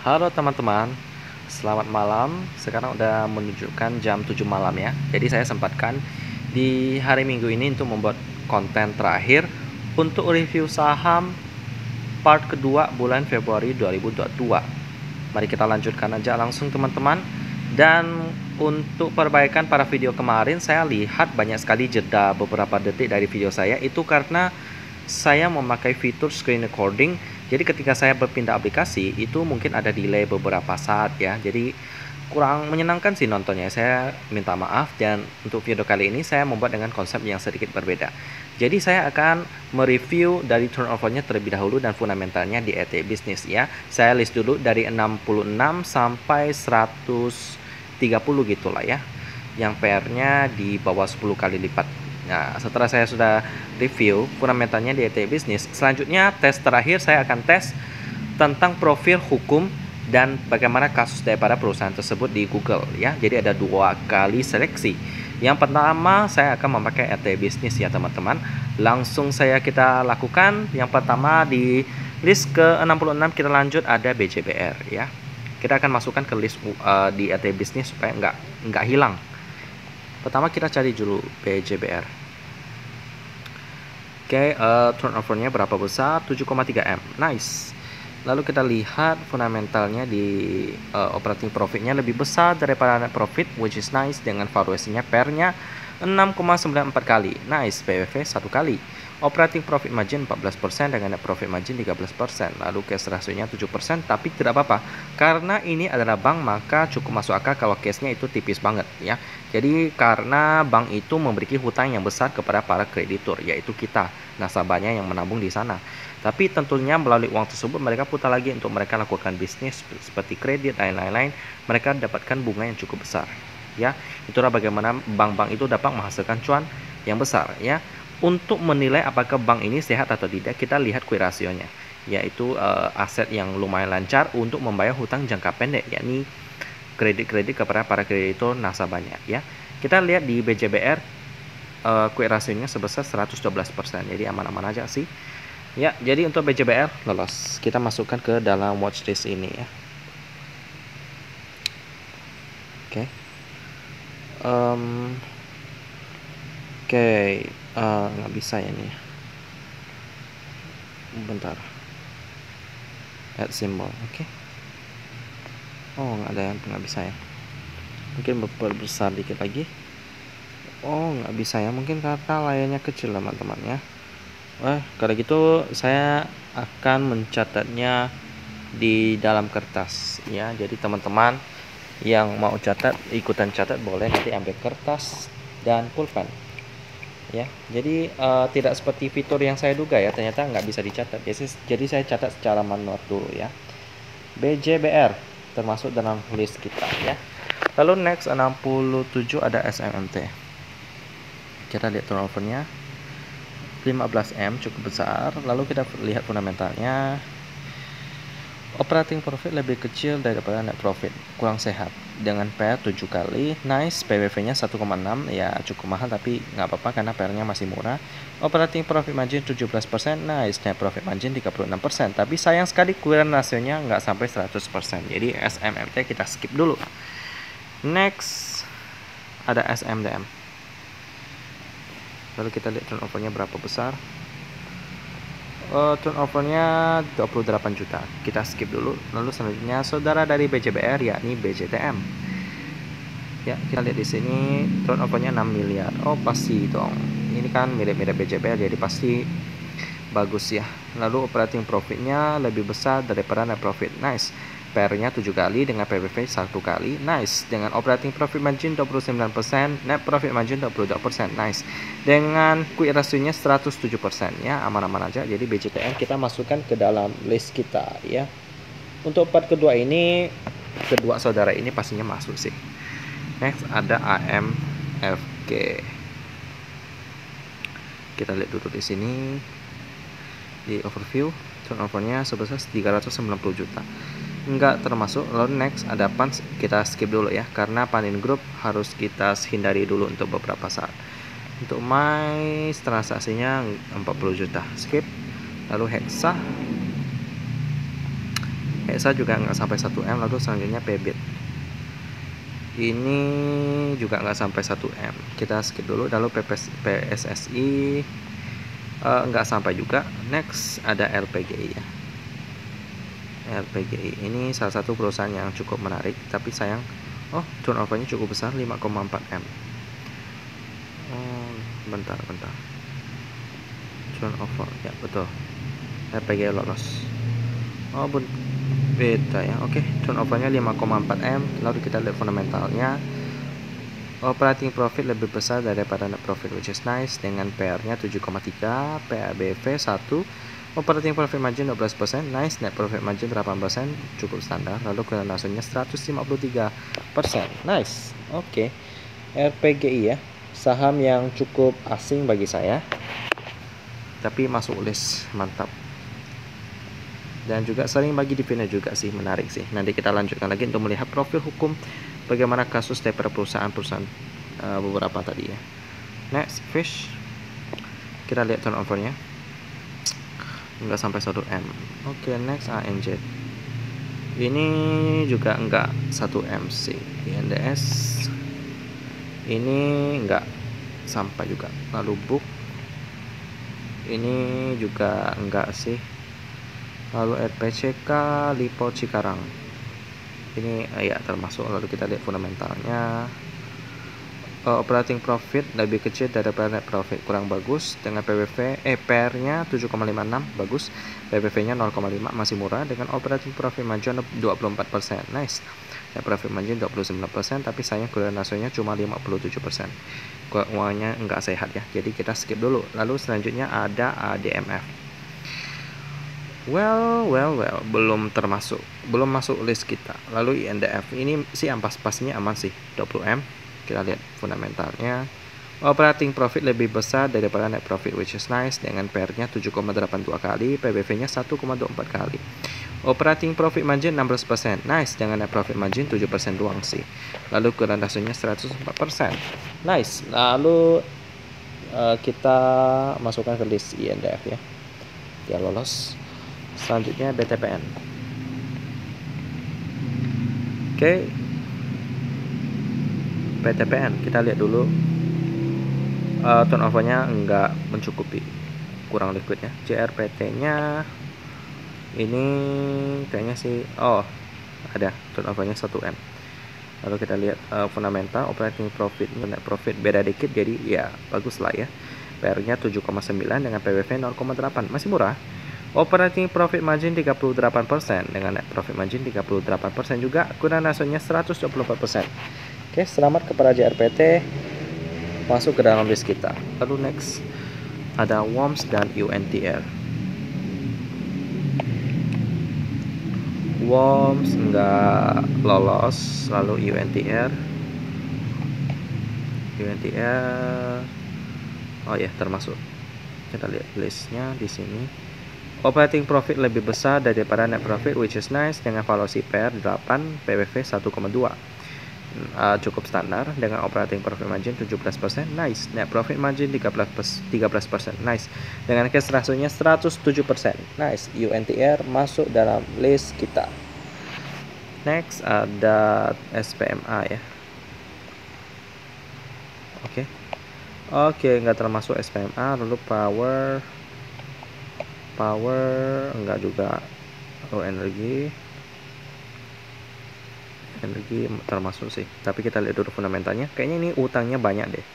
Halo teman-teman, selamat malam. Sekarang udah menunjukkan jam 7 malam ya. Jadi saya sempatkan di hari Minggu ini untuk membuat konten terakhir untuk review saham part kedua bulan Februari 2022. Mari kita lanjutkan aja langsung teman-teman. Dan untuk perbaikan pada video kemarin, saya lihat banyak sekali jeda beberapa detik dari video saya. Itu karena saya memakai fitur screen recording. Jadi ketika saya berpindah aplikasi itu mungkin ada delay beberapa saat ya. Jadi kurang menyenangkan sih nontonnya. Saya minta maaf, dan untuk video kali ini saya membuat dengan konsep yang sedikit berbeda. Jadi saya akan mereview dari turnovernya terlebih dahulu dan fundamentalnya di ET Business ya. Saya list dulu dari 66 sampai 130 gitulah ya. Yang PR-nya di bawah 10 kali lipat. Nah, setelah saya sudah review fundamentalnya di ET Business, selanjutnya tes terakhir saya akan tes tentang profil hukum dan bagaimana kasus daripada perusahaan tersebut di Google ya. Jadi ada 2 kali seleksi. Yang pertama saya akan memakai ET Business ya teman-teman. Langsung kita lakukan. Yang pertama di list ke-66 kita lanjut ada BJBR ya. Kita akan masukkan ke list di ET Business supaya nggak hilang. Pertama kita cari dulu BJBR. Oke, turnovernya berapa besar? 7,3 M. Nice. Lalu kita lihat fundamentalnya di operating profitnya lebih besar daripada net profit, which is nice, dengan valuasinya PER-nya 6,94 kali. Nice. PBV 1 kali. Operating profit margin 14% dengan net profit margin 13%. Lalu cash ratio-nya 7%, tapi tidak apa-apa. Karena ini adalah bank, maka cukup masuk akal kalau cash-nya itu tipis banget ya. Jadi karena bank itu memiliki hutang yang besar kepada para kreditur, yaitu kita, nasabahnya yang menabung di sana. Tapi tentunya melalui uang tersebut mereka putar lagi untuk mereka lakukan bisnis seperti kredit dan lain-lain. Mereka dapatkan bunga yang cukup besar ya. Itulah bagaimana bank-bank itu dapat menghasilkan cuan yang besar ya. Untuk menilai apakah bank ini sehat atau tidak, kita lihat Quick Ratio-nya, yaitu aset yang lumayan lancar untuk membayar hutang jangka pendek, yakni kredit-kredit kepada para kreditur nasabahnya ya. Kita lihat di BJBR Quick Ratio-nya sebesar 112%. Jadi aman-aman aja sih. Ya, jadi untuk BJBR lolos. Kita masukkan ke dalam watchlist ini ya. Oke. Nggak bisa ya nih. Bentar. Add symbol, oke. Oh, nggak bisa ya. Mungkin besar dikit lagi. Oh, nggak bisa ya. Mungkin karena layarnya kecil teman-teman ya. Kalau gitu saya akan mencatatnya di dalam kertas ya. Jadi teman-teman yang mau ikutan catat boleh nanti ambil kertas dan pulpen ya. Jadi tidak seperti fitur yang saya duga ya, ternyata nggak bisa dicatat. Jadi saya catat secara manual dulu ya. BJBR termasuk dalam list kita ya. Lalu next 67 ada SMMT. Kita lihat turnovernya 15 M, cukup besar. Lalu kita lihat fundamentalnya. Operating profit lebih kecil daripada net profit, kurang sehat, dengan PR 7 kali. Nice. PBV-nya 1,6, ya cukup mahal tapi nggak apa-apa karena PR-nya masih murah. Operating profit margin 17%. Nice. Net profit margin 36%, tapi sayang sekali current ratio-nya nggak sampai 100%. Jadi SMMT kita skip dulu. Next ada SMDM. Lalu kita lihat turnovernya berapa besar. Turnovernya 28 juta. Kita skip dulu. Lalu selanjutnya saudara dari BJBR, yakni BJTM. Ya, kita lihat di sini turnovernya 6 miliar. Oh, pasti dong. Ini kan mirip-mirip BJBR, jadi pasti bagus ya. Lalu operating profitnya lebih besar daripada net profit. Nice. PR-nya 7 kali dengan PBV 1 kali. Nice. Dengan operating profit margin 29%, net profit margin 22%. Nice. Dengan quick ratio-nya 107% ya, aman-aman aja. Jadi BJTM kita masukkan ke dalam list kita ya. Untuk part kedua ini, kedua saudara ini pastinya masuk sih. Next ada AMFG. Kita lihat dulu di sini di overview, turnovernya sebesar 390 juta. Enggak termasuk. Lalu next ada PAN, kita skip dulu ya, karena Panin Group harus kita hindari dulu untuk beberapa saat. Untuk my transaksinya 40 juta, skip. Lalu Hexa PSA juga nggak sampai 1M. Lalu selanjutnya PBIT, ini juga nggak sampai 1M, kita skip dulu. Lalu PSSI nggak sampai juga. Next ada LPGI ya. LPGI ini salah satu perusahaan yang cukup menarik, tapi sayang, turnovernya cukup besar, 5,4M. Bentar, turnover ya, betul, LPGI lolos. Beda ya. Oke, turnovernya 5,4M. Lalu kita lihat fundamentalnya. Operating profit lebih besar daripada net profit, which is nice, dengan PR-nya 7,3, PABV 1, operating profit margin 12%, nice, net profit margin 8%, cukup standar. Lalu keuntungannya 153%, nice. Oke. RPGI ya, saham yang cukup asing bagi saya, tapi masuk list, mantap. Dan juga sering bagi dividen juga sih, menarik sih. Nanti kita lanjutkan lagi untuk melihat profil hukum bagaimana kasus daripada perusahaan-perusahaan beberapa tadi ya. Next, Fish, kita lihat turnovernya enggak sampai 1M. Oke, next ANJ, ini juga enggak 1M sih. INDS ini enggak sampai juga. Lalu Book ini juga enggak sih. Lalu RPCK Lipo Cikarang ini ya termasuk. Lalu kita lihat fundamentalnya. Operating profit lebih kecil daripada net profit, kurang bagus, dengan PR-nya 7,56 bagus, PBV-nya 0,5 masih murah, dengan operating profit margin 24%, nice, net profit margin 29%, tapi sayang keuntungan rasionya cuma 57%. Keuangannya enggak sehat ya, jadi kita skip dulu. Lalu selanjutnya ada ADMF. Well, belum masuk list kita. Lalu INDF ini sih ampas-pasnya aman sih, 20M. Kita lihat fundamentalnya. Operating profit lebih besar daripada net profit, which is nice, dengan PR-nya 7,82 kali, PBV-nya 1,24 kali. Operating profit margin 16%, nice, dengan net profit margin 7% doang sih. Lalu keuntungan rasionya 104%, nice. Lalu kita masukkan ke list INDF ya. Dia lolos. Selanjutnya BTPN. Oke. BTPN kita lihat dulu. Turnovernya enggak mencukupi, kurang liquid ya. JRPT-nya ini kayaknya sih ada turnovernya 1M. Lalu kita lihat fundamental, operating profit, net profit beda dikit, jadi ya bagus lah ya. PR-nya 7,9 dengan PBV 0,8, masih murah. Operating profit margin 38% dengan net profit margin 38% juga. Keuntungan rasionya 124%. Oke, selamat kepada JRPT masuk ke dalam list kita. Lalu next ada WOMS dan UNTR. WOMS enggak lolos. Lalu UNTR termasuk. Kita lihat listnya di sini. Operating profit lebih besar daripada net profit, which is nice, dengan valuasi PR 8, PBV 1,2. Cukup standar, dengan operating profit margin 17%, nice, net profit margin 13%, nice, dengan cash rasionya 107%, nice. UNTR masuk dalam list kita. Next ada SPMA ya. Oke, nggak termasuk SPMA. Lalu Power enggak juga. Lalu energi termasuk sih, tapi kita lihat dulu fundamentalnya. Kayaknya ini utangnya banyak deh,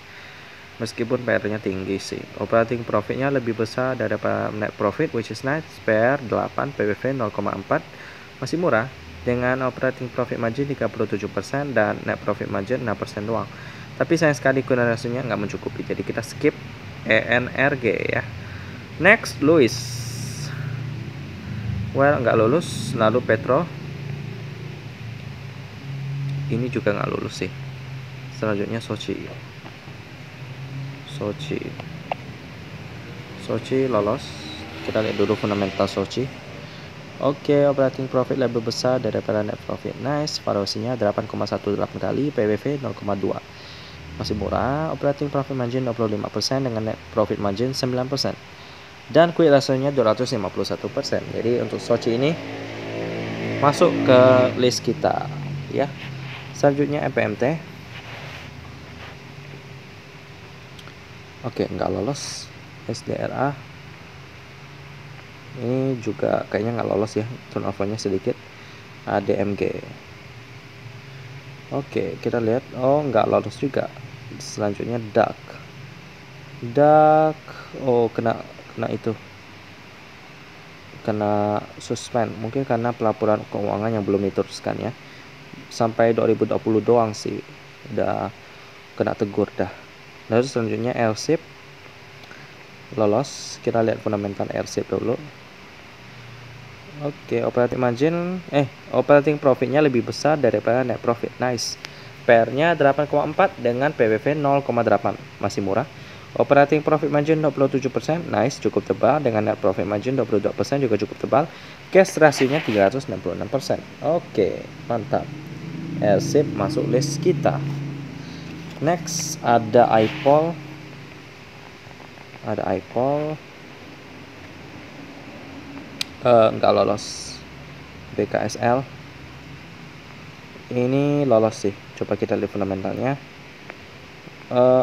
meskipun PR-nya tinggi sih. Operating profitnya lebih besar daripada net profit, which is nice, PR 8, PBV 0,4, masih murah, dengan operating profit margin 37% dan net profit margin 6% doang. Tapi sayang sekali keuntungan rasionya nggak mencukupi, jadi kita skip ENRG ya. Next, Louis. Nggak lulus. Lalu Petro ini juga nggak lulus sih. Selanjutnya Sochi lolos. Kita lihat dulu fundamental Sochi. Oke, operating profit lebih besar daripada net profit, nice, valuasinya 8,18 kali, PBV 0,2, masih murah. Operating profit margin 25% dengan net profit margin 9%. Dan quick rasionya 251%. Jadi untuk Sochi ini masuk ke list kita ya. Selanjutnya MPMT. Oke, nggak lolos. SDRA ini juga kayaknya nggak lolos ya, turnovernya sedikit. ADMG. Oke, kita lihat. Oh, nggak lolos juga. Selanjutnya DAK. Oh, kena itu, kena suspend, mungkin karena pelaporan keuangan yang belum diteruskan ya. Sampai 2020 doang sih udah kena tegur dah. Lalu selanjutnya LSIP lolos. Kita lihat fundamental LSIP dulu. Oke, operating profitnya lebih besar daripada net profit. Nice. PR-nya 8,4 dengan PBV 0,8, masih murah. Operating profit margin 27%, nice, cukup tebal. Dengan net profit margin 22% juga cukup tebal. Cash rasionya 366%. Oke, mantap. LSIP masuk list kita. Next ada iPol. Nggak lolos. BKSL ini lolos sih. Coba kita lihat fundamentalnya.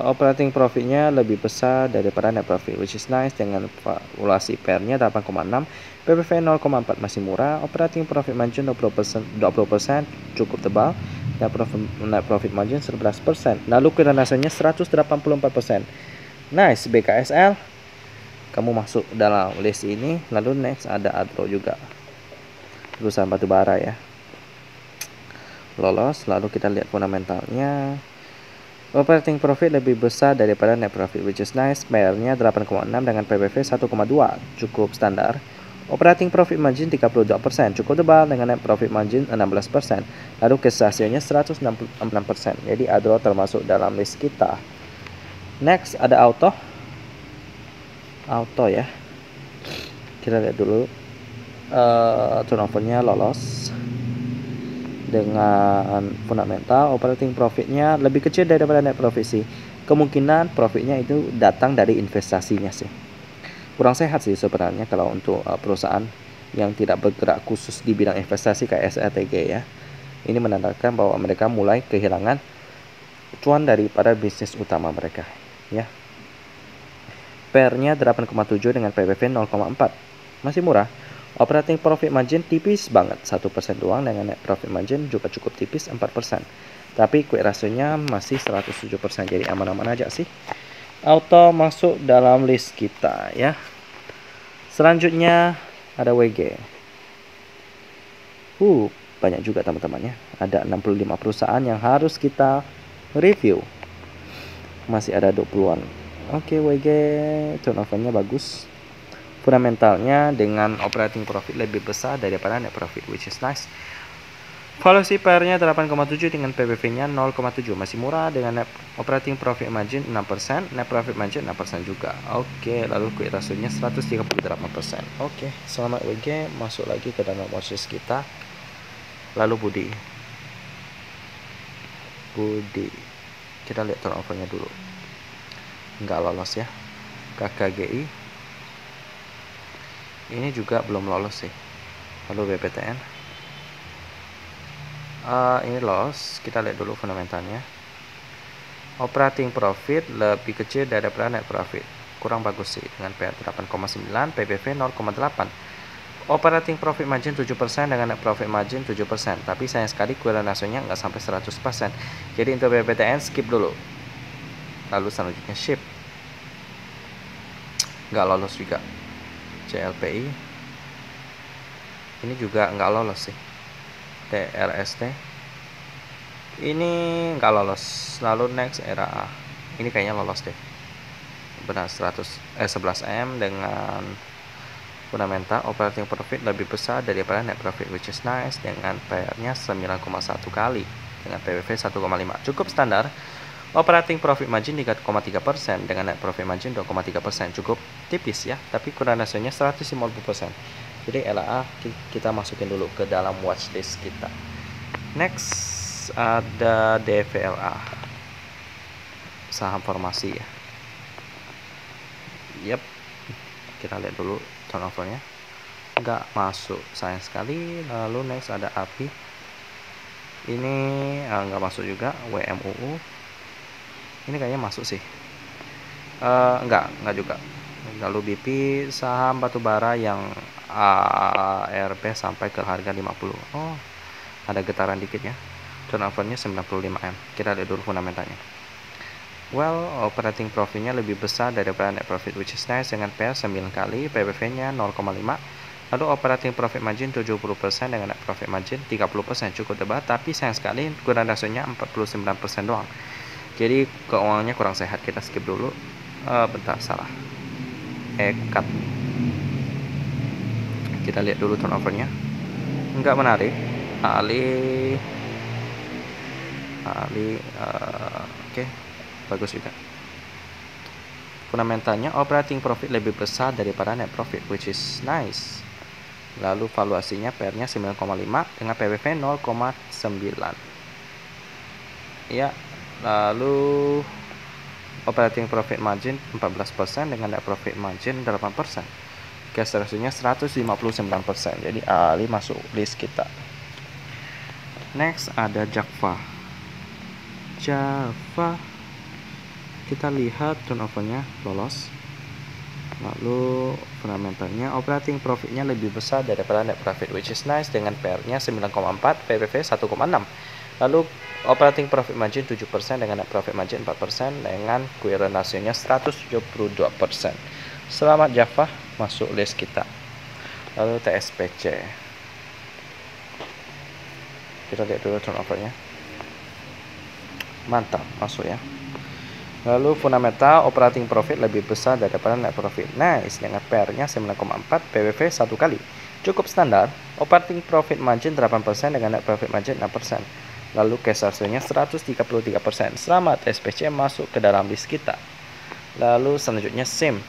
Operating profitnya lebih besar daripada net profit, which is nice. Dengan valuasi PR-nya 8,6, PBV 0,4, masih murah. Operating profit margin 20%, cukup tebal. Net profit margin 11%. Lalu kinerjanya 184%. Nice, BKSL kamu masuk dalam list ini. Lalu next ada Adro juga, perusahaan batubara ya, lolos. Lalu kita lihat fundamentalnya. Operating profit lebih besar daripada net profit, which is nice. PR-nya 8,6 dengan PBV 1,2, cukup standar. Operating profit margin 32%, cukup tebal. Dengan net profit margin 16%. Lalu cash ratio-nya 166%. Jadi Adro termasuk dalam list kita. Next ada Auto ya. Kita lihat dulu. Turnovernya lolos. Dengan fundamental, operating profitnya lebih kecil daripada net profit sih. Kemungkinan profitnya itu datang dari investasinya sih. Kurang sehat sih sebenarnya kalau untuk perusahaan yang tidak bergerak khusus di bidang investasi kayak SATG ya. Ini menandakan bahwa mereka mulai kehilangan cuan daripada bisnis utama mereka ya. PR-nya 8,7 dengan PBV 0,4, masih murah. Operating profit margin tipis banget, 1% doang. Dengan net profit margin juga cukup tipis, 4%. Tapi quick ratio-nya masih 107%, jadi aman-aman aja sih. Auto masuk dalam list kita ya. Selanjutnya ada WG. Banyak juga teman-teman ya. Ada 65 perusahaan yang harus kita review. Masih ada 20-an. Oke, WG turnovernya bagus. Fundamentalnya dengan operating profit lebih besar daripada net profit, which is nice. Valuasi PR-nya 8,7 dengan PBV-nya 0,7, masih murah. Dengan net operating profit margin 6%, net profit margin 6% juga. Oke, lalu quick ratio-nya 138%. Oke, selamat WG masuk lagi ke dalam watchlist kita. Lalu Budi, kita lihat turnovernya dulu. Nggak lolos ya. KKGI ini juga belum lolos sih. Lalu BPTN ini lolos. Kita lihat dulu fundamentalnya. Operating profit lebih kecil daripada net profit, kurang bagus sih. Dengan PR 8,9, PBV 0,8. Operating profit margin 7% dengan net profit margin 7%. Tapi sayang sekali korelasinya nggak sampai 100%. Jadi untuk BPTN skip dulu. Lalu selanjutnya Ship, nggak lolos juga. CLPI ini juga nggak lolos sih. TRST ini nggak lolos. Lalu next RAA ini kayaknya lolos deh, benar. 11M dengan fundamental operating profit lebih besar daripada net profit, which is nice. Dengan PR-nya 9,1 kali dengan PBV 1,5, cukup standar. Operating profit margin 3,3% dengan net profit margin 2,3%, cukup tipis ya, tapi korelasinya 150%. Jadi LAA kita masukin dulu ke dalam watchlist kita. Next ada DVLA, saham formasi ya. Yep, kita lihat dulu turnovernya. nggak masuk, sayang sekali. Lalu next ada API, ini nggak masuk juga. WMUU, ini kayaknya masuk sih. Enggak juga. Lalu BP, saham batubara yang ARP sampai ke harga 50. Oh, ada getaran dikit ya. Turnovernya 95M. Kita lihat dulu fundamentalnya. Well, operating profitnya lebih besar daripada net profit, which is nice, dengan PL 9 kali, PBV-nya 0,5. Lalu operating profit margin 70% dengan net profit margin 30%. Cukup tebal, tapi sayang sekali kurang rasionya 49% doang. Jadi keuangannya kurang sehat. Kita skip dulu. Bentar, salah. Cut. Kita lihat dulu turnovernya. Enggak menarik. Oke, bagus juga. Fundamentalnya operating profit lebih besar daripada net profit, which is nice. Lalu valuasinya PR-nya 9,5 dengan PBV 0,9. Ya, lalu operating profit margin 14% dengan net profit margin 8%. Cash ratio-nya 159%. Jadi Ali masuk list kita. Next ada Java. Kita lihat turnovernya lolos. Lalu fundamentalnya operating profitnya lebih besar daripada net profit, which is nice, dengan PR-nya 9,4, PBV 1,6. Lalu operating profit margin 7% dengan net profit margin 4% dengan current ratio-nya 172%. Selamat Java masuk list kita. Lalu TSPC. Kita lihat dulu turnovernya. Mantap, masuk ya. Lalu fundamental operating profit lebih besar daripada net profit. Nice, dengan PR-nya 9,4, PBV 1 kali. Cukup standar. Operating profit margin 8% dengan net profit margin 6%. Lalu cash ratio-nya 133%. Selamat, SPC masuk ke dalam list kita. Lalu selanjutnya SIM.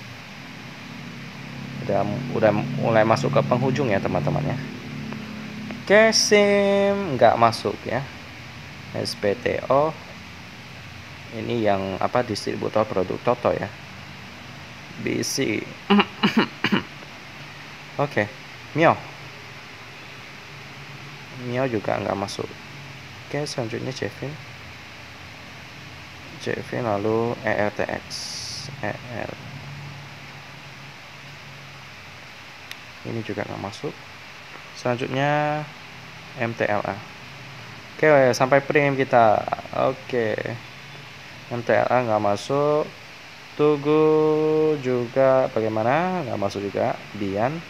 Udah mulai masuk ke penghujung ya teman-teman ya. Oke, SIM nggak masuk ya. SPTO. Ini yang distributor produk Toto ya. BC. Oke, Mio juga nggak masuk. Oke, selanjutnya Jevin, lalu ERTX. Ini juga nggak masuk. Selanjutnya MTLA. Oke, sampai Prim kita. Oke, MTLA nggak masuk. Tugu juga bagaimana? Nggak masuk juga. Bian.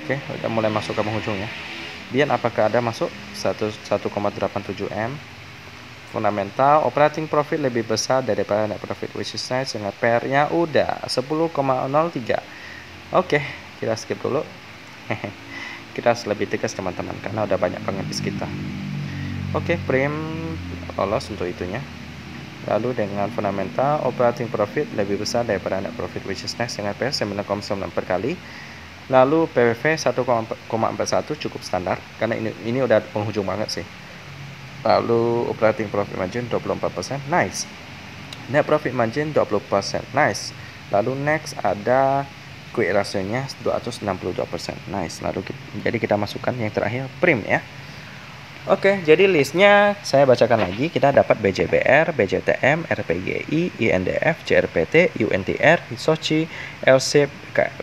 Oke, udah mulai masuk ke penghujung ya. Bian apakah ada masuk? 1,87M. Fundamental operating profit lebih besar daripada net profit, which is nice, dengan PR-nya udah 10,03. Oke, kita skip dulu. Kita harus lebih tegas teman-teman karena udah banyak pengemis kita. Oke, Prim lolos untuk itunya. Lalu dengan fundamental operating profit lebih besar daripada net profit, which is nice, dengan PR 9,9 per kali. Lalu PBV 1,41 cukup standar karena ini udah penghujung banget sih. Lalu operating profit margin 24%, nice. Net profit margin 20%, nice. Lalu next ada quick ratio-nya 262%, nice. Lalu jadi kita masukkan yang terakhir Prim ya. Oke, jadi listnya saya bacakan lagi. Kita dapat BJBR, BJTM, RPGI, INDF, JRPT, UNTR, Soci, LSIP,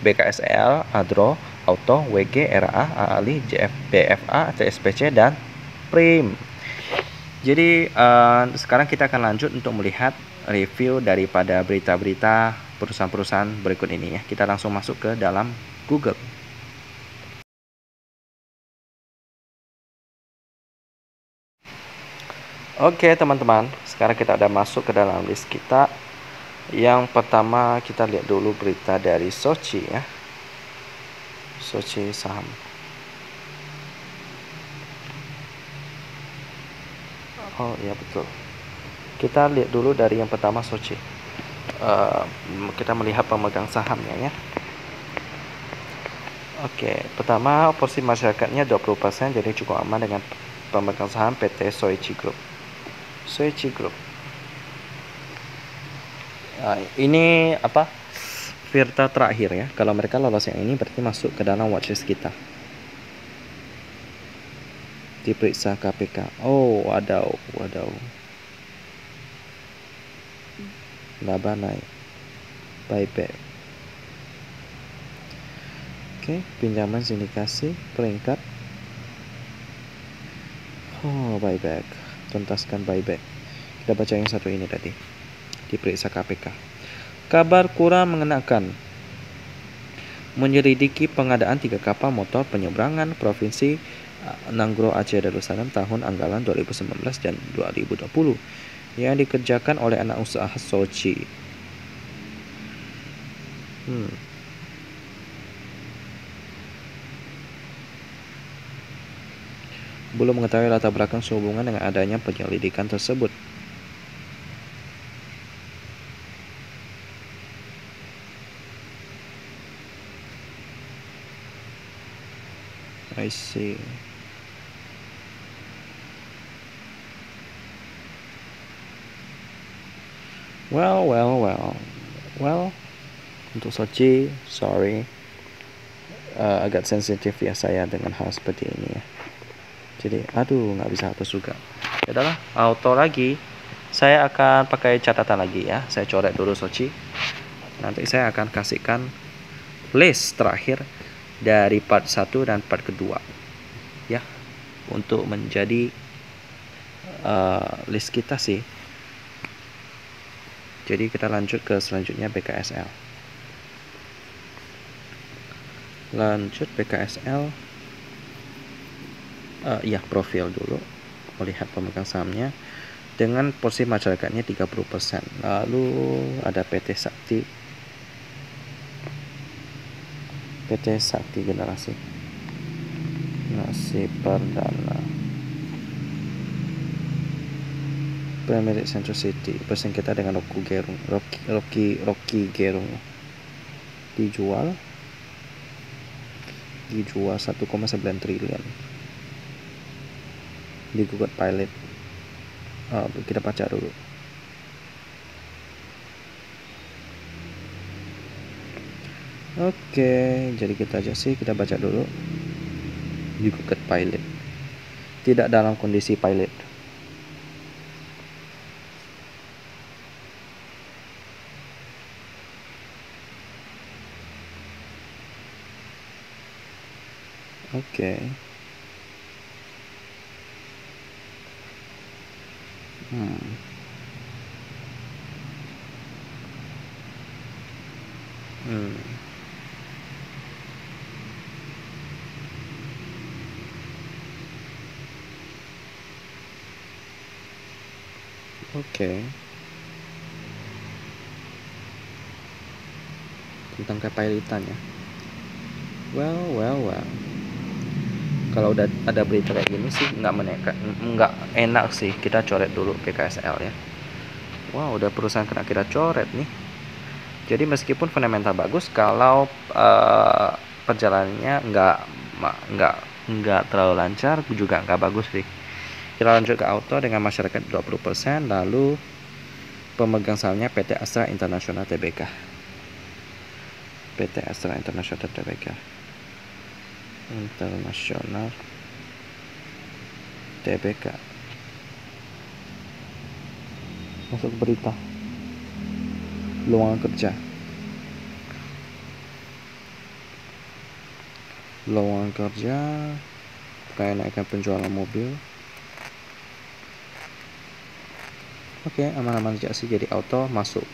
BKSL, ADRO, Auto, WG, RA, AALI, BFA, TSPC, dan Prim. Jadi sekarang kita akan lanjut untuk melihat review daripada berita-berita perusahaan-perusahaan berikut ini ya. Kita langsung masuk ke dalam Google. Oke teman-teman, sekarang kita udah masuk ke dalam list kita. Yang pertama kita lihat dulu berita dari Soci ya. Soci saham. Oh iya betul. Kita lihat dulu dari yang pertama Soci. Kita melihat pemegang sahamnya ya. Oke, pertama porsi masyarakatnya 20%, jadi cukup aman dengan pemegang saham PT Soichi Group. Soichi Group. Ini Firta terakhir ya. Kalau mereka lolos yang ini berarti masuk ke dalam watchlist kita. Diperiksa KPK. Oh, wadaw. Laba naik. Buyback. Oke, pinjaman sindikasi peringkat. Oh, buyback. Tuntaskan buyback. Kita baca yang satu ini tadi. Diperiksa KPK. Kabar kurang mengenakan. Menyelidiki pengadaan 3 kapal motor penyeberangan Provinsi Nanggro Aceh Darussalam tahun anggaran 2019 dan 2020 yang dikerjakan oleh anak usaha Soci. Belum mengetahui latar belakang sehubungan dengan adanya penyelidikan tersebut. I see. Well, untuk Sochi, sorry, agak sensitif ya saya dengan hal seperti ini ya. Jadi, nggak bisa hapus juga. Ya udahlah, auto lagi. Saya akan pakai catatan lagi ya. Saya coret dulu Sochi. Nanti saya akan kasihkan list terakhir dari part 1 dan part kedua ya, untuk menjadi list kita sih. Jadi kita lanjut ke selanjutnya BKSL. Lanjut BKSL. Profil dulu. Melihat pemegang sahamnya dengan porsi masyarakatnya 30%. Lalu ada PT Sakti Generasi. Nasi Perdana. Premier Central City bersengketa dengan Rocky Gerung. Dijual 1,9 triliun. Digugat pilot. Kita baca dulu. Oke, jadi kita baca dulu. Digugat pilot. Tidak dalam kondisi pilot. Oke. Oke. Tentang kepilotan ya. Well. Kalau udah ada berita kayak gini sih nggak enak sih. Kita coret dulu BKSL ya. Wow, udah perusahaan kena kita coret nih. Jadi meskipun fundamental bagus, kalau perjalanannya nggak terlalu lancar, juga nggak bagus sih. Kita lanjut ke auto dengan masyarakat 20%. Lalu pemegang sahamnya PT Astra International Tbk. International Tbk. Masuk berita lowongan kerja kenaikan penjualan mobil. Oke, aman-aman aja sih. Jadi auto masuk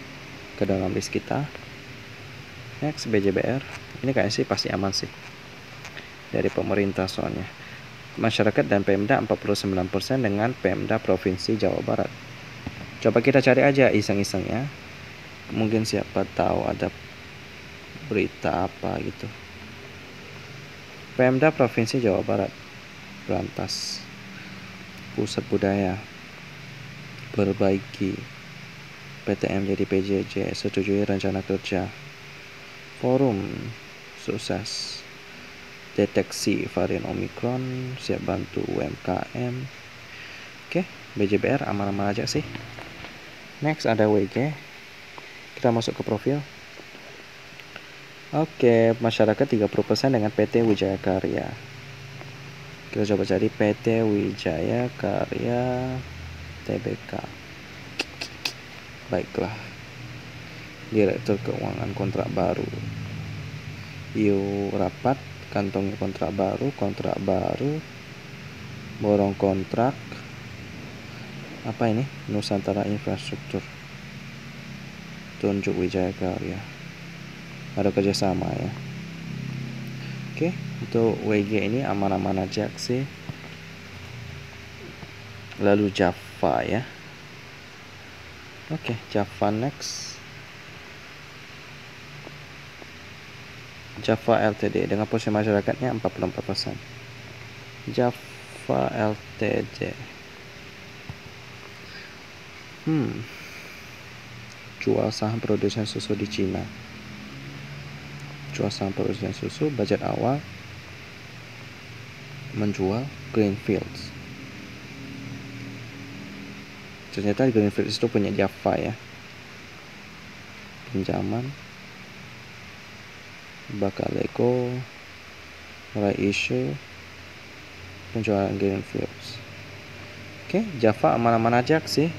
ke dalam list kita. Next, BJBR. Ini kayaknya sih pasti aman sih dari pemerintah soalnya. Masyarakat dan Pemda 49% dengan Pemda Provinsi Jawa Barat. Coba kita cari aja iseng-iseng ya. Mungkin siapa tahu ada berita apa gitu. Pemda Provinsi Jawa Barat. Berantas. Pusat Budaya. Perbaiki. PTM jadi PJJ. Setujui rencana kerja. Forum. Sukses. Deteksi varian Omikron, siap bantu UMKM. Oke, BJBR aman-aman aja sih. Next ada WG. Kita masuk ke profil. Oke, masyarakat 30% dengan PT Wijaya Karya. Kita coba cari PT Wijaya Karya Tbk. Baiklah. Direktur Keuangan kontrak baru. Yuk rapat, kantongi kontrak baru, borong kontrak. Apa ini? Nusantara Infrastruktur. Tunjuk Wijaya Karya. Ada kerjasama ya. Oke, untuk WG ini aman-aman aja sih. Lalu Java ya. Oke, Java next. Java Ltd dengan posisi masyarakatnya 44%. Java Ltd. Jual saham produsen susu di Cina. Jual saham produsen susu, budget awal menjual Greenfields. Ternyata Greenfields itu punya Java ya. Pinjaman, bakal Lego, mulai issue, penjualan Greenfields. Oke, Java aman-aman aja sih.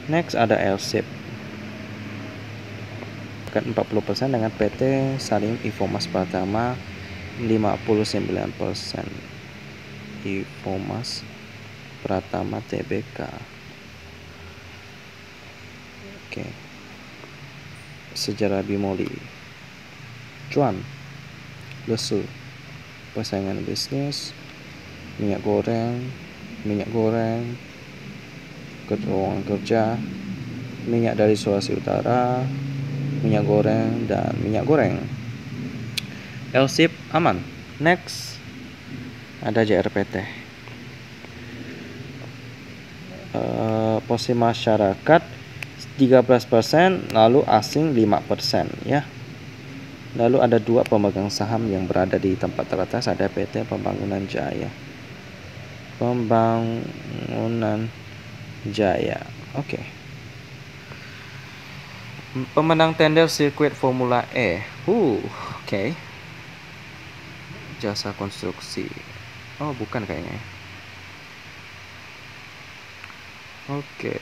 Next ada LSIP. 40% dengan PT Salim Infomas Pratama 59%. Infomas Pratama Tbk. Oke. Sejarah Bimoli. Cuan. Lesu. Persaingan bisnis. Minyak goreng. Lowongan kerja. Minyak dari Sulawesi Utara. Minyak goreng dan minyak goreng. LSIP aman. Next ada JRPT. Posisi masyarakat 13%, lalu asing 5% ya. Lalu ada 2 pemegang saham yang berada di tempat teratas, ada PT Pembangunan Jaya. Oke. Pemenang tender sirkuit Formula E. Oke. Jasa konstruksi. Oh, bukan kayaknya. Oke.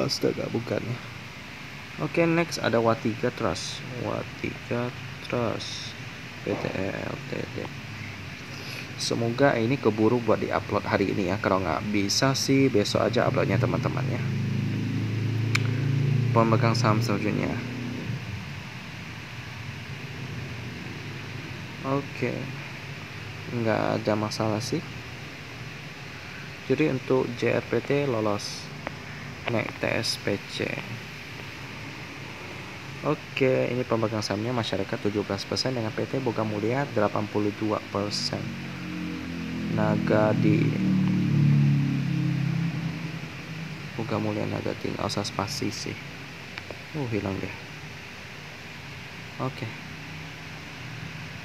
Astaga, bukan ya. Oke, next ada Watiga Trust. PT Ltd. Semoga ini keburu buat diupload hari ini ya. Kalau nggak bisa sih besok aja uploadnya teman-teman ya. Pemegang saham selanjutnya. Oke, nggak ada masalah sih. Jadi untuk JRPT lolos. Naik TSPC. Oke, ini pemegang sahamnya masyarakat 17% dengan PT Boga Mulia 82%. Nagadi. Boga Mulia Nagadi, nggak usah spasi sih. Hilang deh. Oke.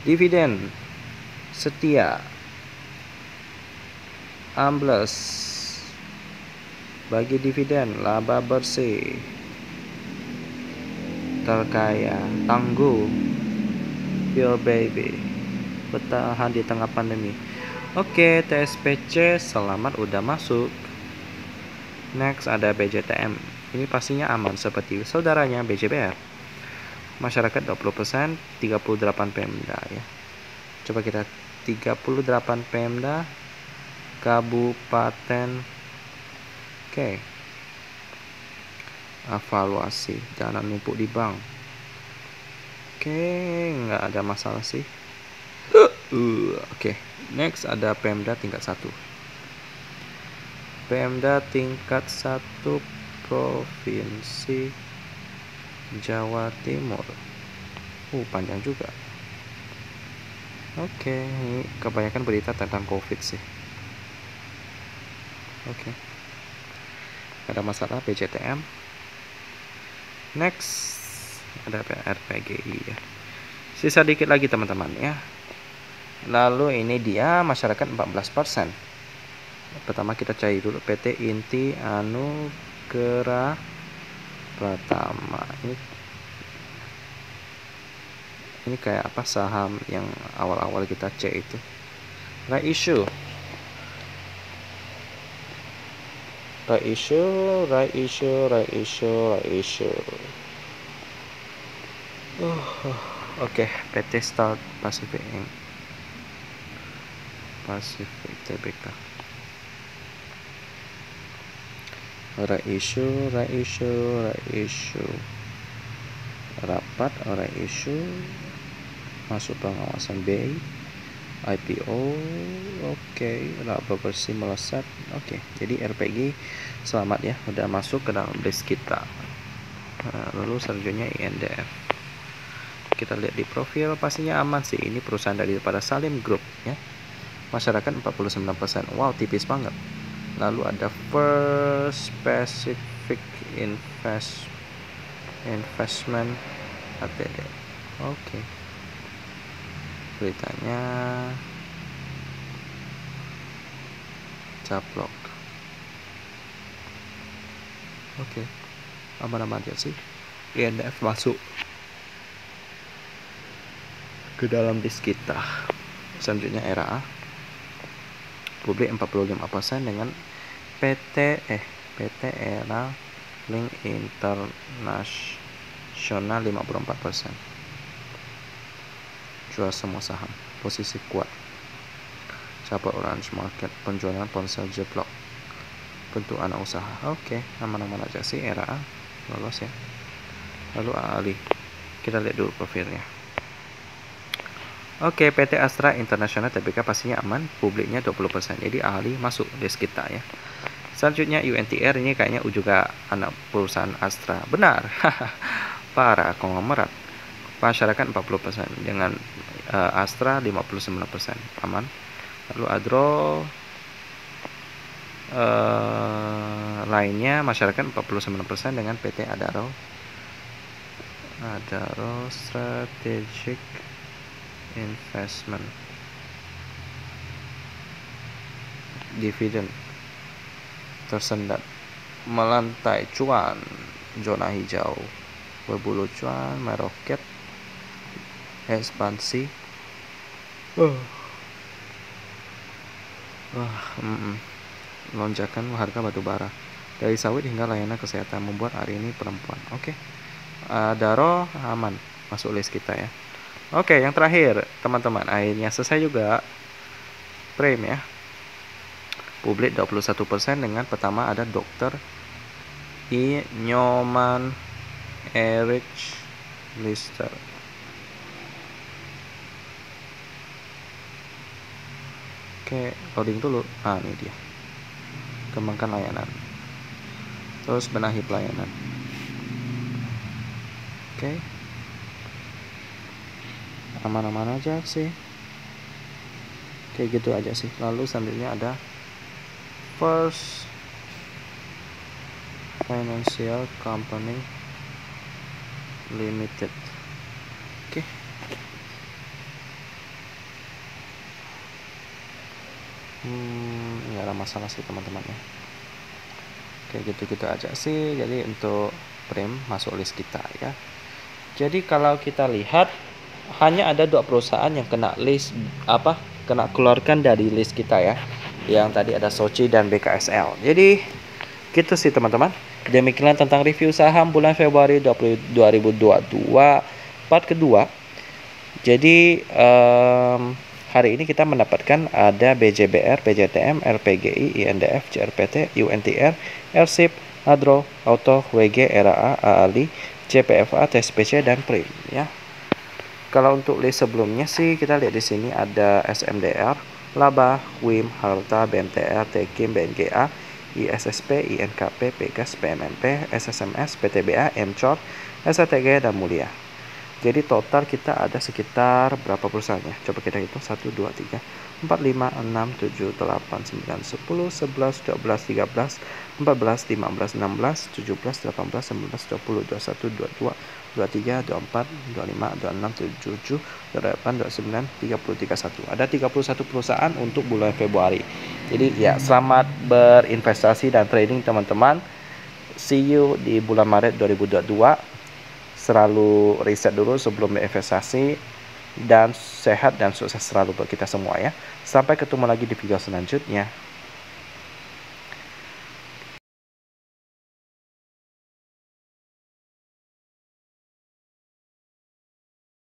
Dividen Setia Ambles bagi dividen, laba bersih, terkaya, tangguh, Bill Baby, bertahan di tengah pandemi. Oke, TSPC selamat udah masuk. Next ada BJTM. Ini pastinya aman seperti saudaranya BJBR. Masyarakat 20%, 38 Pemda ya. Coba kita 38 Pemda, kabupaten. Oke. Evaluasi dana numpuk di bank. Oke, nggak ada masalah sih. Oke, next ada Pemda tingkat 1. Pemda tingkat 1 Provinsi Jawa Timur. Panjang juga. Oke, ini kebanyakan berita tentang COVID sih. Oke. Ada masalah BJTM. Next ada PRPGI ya. Sisa dikit lagi teman-teman ya. Lalu ini dia masyarakat 14%. Pertama kita cari dulu PT Inti Anugerah Pratama. Ini kayak apa, saham yang awal-awal kita cek itu. Right issue. Oke, PT Start Pacific Inc. Pacific Tbk. Right issue. Rapat right issue. Masuk pengawasan BI. IPO. Oke, laba bersih melesat. Oke, jadi RPG selamat ya, udah masuk ke dalam list kita. Lalu selanjutnya INDF. Kita lihat di profil, pastinya aman sih. Ini perusahaan daripada Salim Group ya. Masyarakat 49%. Wow, tipis banget. Lalu ada First Pacific Investment ATD. Oke. Beritanya caplok. Oke. Aman-aman aja sih. INDF masuk ke dalam list kita. Selanjutnya RAA. Publik 45% dengan PT Era Link Internasional 54%. Jual semua saham, posisi kuat. Capai orange market, penjualan ponsel jeblok. Bentuk anak usaha. Oke, aman-aman aja sih RAA. Lolos ya. Lalu Ali. Kita lihat dulu profilnya. Oke, PT Astra International Tbk pastinya aman, publiknya 20%. Jadi ahli masuk list kita ya. Selanjutnya UNTR, ini kayaknya juga anak perusahaan Astra. Benar. Para konglomerat. Masyarakat 40% dengan Astra 59%. Aman. Lalu Adro lainnya masyarakat 49% dengan PT Adaro Strategic Investment. Dividen tersendat, melantai cuan, zona hijau, berbulu cuan, meroket, ekspansi. Lonjakan harga batu bara dari sawit hingga layanan kesehatan membuat hari ini perempuan. Oke. Daro aman masuk list kita ya. Oke, yang terakhir teman-teman, akhirnya selesai juga Prime ya. Publik 21% dengan pertama ada Dr. I. Nyoman Erich Lister. Oke, loading dulu. Ini dia. Kembangkan layanan. Terus benahi pelayanan. Oke. Aman-aman aja sih. Kayak gitu aja sih. Lalu selanjutnya ada First Financial Company Limited. Oke. Nggak ada masalah sih teman-teman ya. Kayak gitu-gitu aja sih. Jadi untuk Prime masuk list kita ya. Jadi kalau kita lihat hanya ada 2 perusahaan yang kena list kena keluarkan dari list kita ya. Yang tadi ada Soci dan BKSL. Jadi gitu sih teman-teman. Demikian tentang review saham bulan Februari 2022 part kedua. Jadi hari ini kita mendapatkan ada BJBR, BJTM, RPGI, INDF, JRPT, UNTR, LSIP, Adro, Auto, WG, RAA, AALI, JPFA, TSPC dan Prime ya. Kalau untuk list sebelumnya sih kita lihat di sini ada SMDR, Laba, WIM, Harta, BMTR, Tekim, BNGA, ISSP, INKP, Pegas, PMMP, SSMS, PTBA, MCOR, SATG dan Mulia. Jadi total kita ada sekitar berapa perusahaannya? Coba kita hitung 1, 2, 3, 4, 5, 6, 7, 8, 9, 10, 11, 12, 13, 14, 15, 16, 17, 18, 19, 20, 21, 22, 23, 24, 25, 26, 27, 28, 29, 30, 31. Ada 31 perusahaan untuk bulan Februari. Jadi ya, selamat berinvestasi dan trading teman-teman. See you di bulan Maret 2022. Selalu riset dulu sebelum berinvestasi, dan sehat dan sukses selalu buat kita semua ya. Sampai ketemu lagi di video selanjutnya.